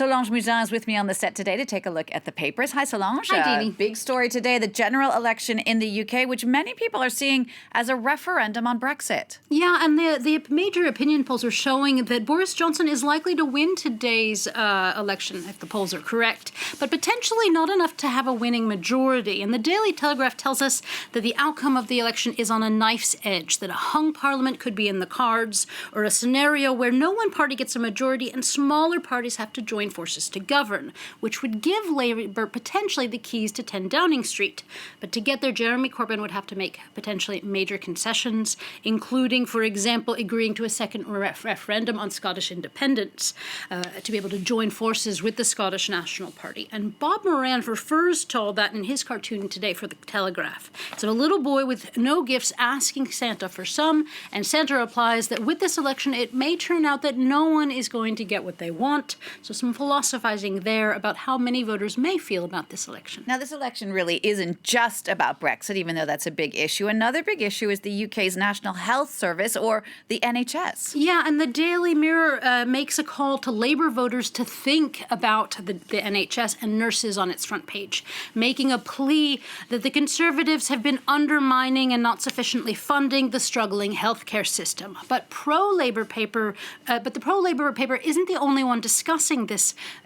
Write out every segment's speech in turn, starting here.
Solange Mouzin is with me on the set today to take a look at the papers. Hi, Solange. Hi, Deanie. Big story today, the general election in the UK, which many people are seeing as a referendum on Brexit. Yeah, and the major opinion polls are showing that Boris Johnson is likely to win today's election, if the polls are correct, but potentially not enough to have a winning majority. And the Daily Telegraph tells us that the outcome of the election is on a knife's edge, that a hung parliament could be in the cards, or a scenario where no one party gets a majority and smaller parties have to join forces to govern, which would give Labour potentially the keys to 10 Downing Street. But to get there, Jeremy Corbyn would have to make potentially major concessions, including, for example, agreeing to a second referendum on Scottish independence to be able to join forces with the Scottish National Party. And Bob Moran refers to all that in his cartoon today for the Telegraph. So a little boy with no gifts asking Santa for some, and Santa replies that with this election, it may turn out that no one is going to get what they want. So some philosophizing there about how many voters may feel about this election. Now, this election really isn't just about Brexit, even though that's a big issue. Another big issue is the UK's National Health Service, or the NHS. Yeah, and the Daily Mirror makes a call to Labour voters to think about the NHS and nurses on its front page, making a plea that the Conservatives have been undermining and not sufficiently funding the struggling healthcare system. But the pro-Labour paper isn't the only one discussing this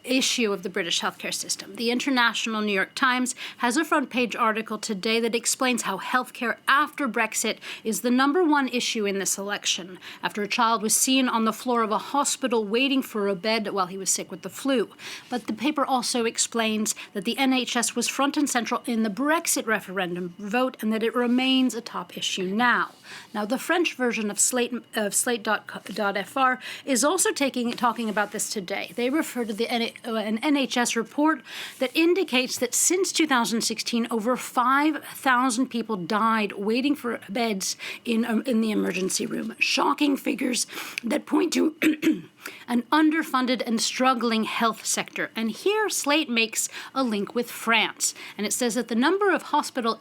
issue of the British healthcare system. The International New York Times has a front-page article today that explains how healthcare after Brexit is the #1 issue in this election, after a child was seen on the floor of a hospital waiting for a bed while he was sick with the flu. But the paper also explains that the NHS was front and central in the Brexit referendum vote and that it remains a top issue now. Now, the French version of Slate.fr is also talking about this today. They refer to an NHS report that indicates that since 2016, over 5,000 people died waiting for beds in the emergency room. Shocking figures that point to an underfunded and struggling health sector. And here Slate makes a link with France. And it says that the number of hospital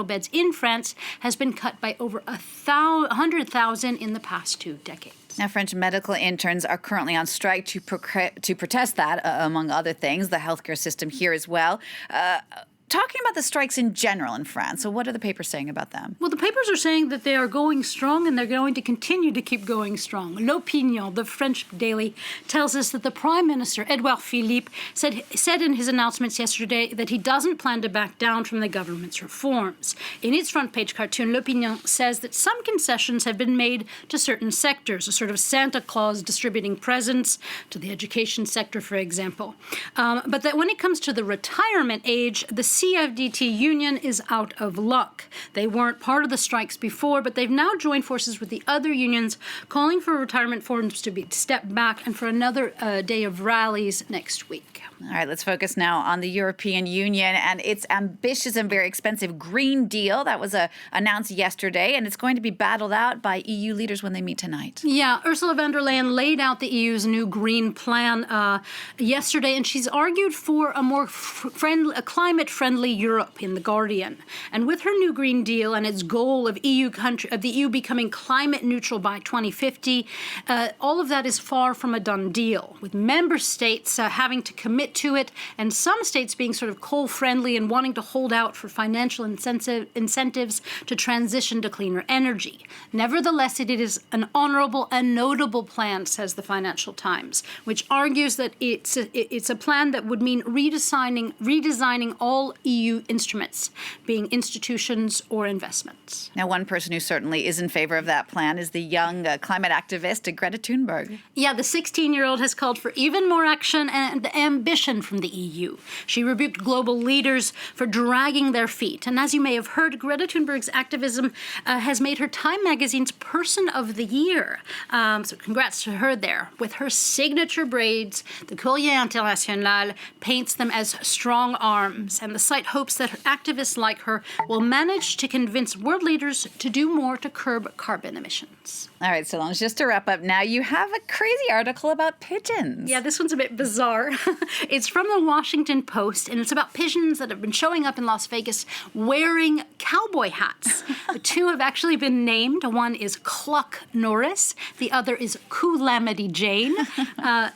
beds in France has been cut by over 100,000 in the past 2 decades. Now, French medical interns are currently on strike to protest that, among other things, the healthcare system here as well. Talking about the strikes in general in France, so what are the papers saying about them? Well, the papers are saying that they are going strong and they're going to continue to keep going strong. L'Opinion, the French daily, tells us that the Prime Minister, Edouard Philippe, said in his announcements yesterday that he doesn't plan to back down from the government's reforms. In its front-page cartoon, L'Opinion says that some concessions have been made to certain sectors, a sort of Santa Claus distributing presents to the education sector, for example. But that when it comes to the retirement age, the CFDT union is out of luck. They weren't part of the strikes before, but they've now joined forces with the other unions, calling for retirement forms to be stepped back and for another day of rallies next week. All right, let's focus now on the European Union and its ambitious and very expensive Green Deal that was announced yesterday, and it's going to be battled out by EU leaders when they meet tonight. Yeah, Ursula von der Leyen laid out the EU's new green plan yesterday, and she's argued for a more climate-friendly Europe in The Guardian. And with her new Green Deal and its goal of the EU becoming climate neutral by 2050, all of that is far from a done deal, with member states having to commit to it, and some states being sort of coal-friendly and wanting to hold out for financial incentives to transition to cleaner energy. Nevertheless, it is an honorable and notable plan, says the Financial Times, which argues that it's a plan that would mean redesigning all EU instruments, being institutions or investments. Now, one person who certainly is in favor of that plan is the young climate activist Greta Thunberg. Yeah, the 16-year-old has called for even more action and ambition from the EU. She rebuked global leaders for dragging their feet. And as you may have heard, Greta Thunberg's activism has made her Time magazine's Person of the Year. So congrats to her there. With her signature braids, the Courrier International paints them as strong arms. And the site hopes that activists like her will manage to convince world leaders to do more to curb carbon emissions. All right, Solange, just to wrap up now, you have a crazy article about pigeons. Yeah, this one's a bit bizarre. It's from the Washington Post, and it's about pigeons that have been showing up in Las Vegas wearing cowboy hats. The two have actually been named. One is Cluck Norris. The other is Coo-lamity Jane.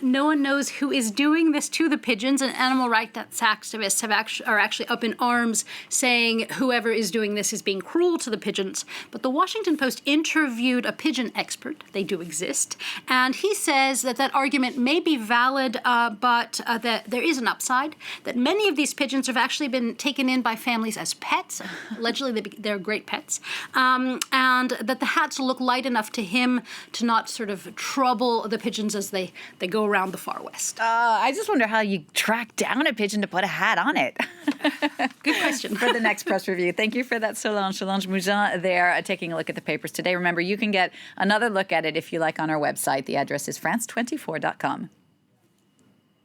No one knows who is doing this to the pigeons, and animal rights activists are actually up in arms saying whoever is doing this is being cruel to the pigeons. But the Washington Post interviewed a pigeon expert. They do exist. And he says that that argument may be valid, but that there is an upside, that many of these pigeons have actually been taken in by families as pets. Allegedly, they're great pets. And that the hats look light enough to him to not sort of trouble the pigeons as they go around the far west. I just wonder how you track down a pigeon to put a hat on it. Good question. For the next press review. Thank you for that, Solange Mougin there, taking a look at the papers today. Remember, you can get another look at it if you like on our website. The address is france24.com.